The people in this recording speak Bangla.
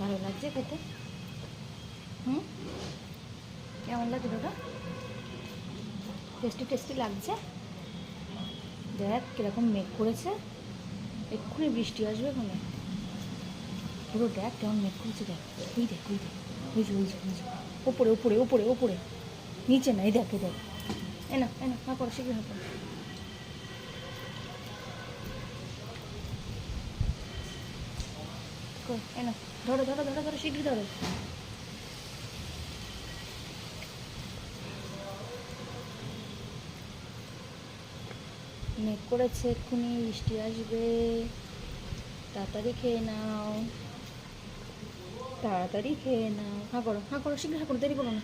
ভালো লাগছে খেতে? হুম, কেমন লাগছে দাদা? টেস্টি টেস্টি লাগছে। দেখ কীরকম মেঘ করেছে, এক্ষুনি বৃষ্টি আসবে ওখানে। পুরো দেখ কেমন মেঘ করেছে, দেখ ওই দেখ ওই দেখ, ওই যে ওই যে ওই যে ওপরে ওপরে ওপরে ওপরে, নিচে না, এই দেখ এই দেখ। এ না হ্যাঁ করো, শীঘ্র হ্যাঁ করো। এ না, ধরো ধরো ধরো ধরো, শীঘ্র ধরো। মেঘ করেছে, এক্ষুনি বৃষ্টি আসবে, তাড়াতাড়ি খেয়ে নাও, তাড়াতাড়ি খেয়ে নাও। হ্যাঁ করো শীঘ্র হ্যাঁ করো, দেরি করো না।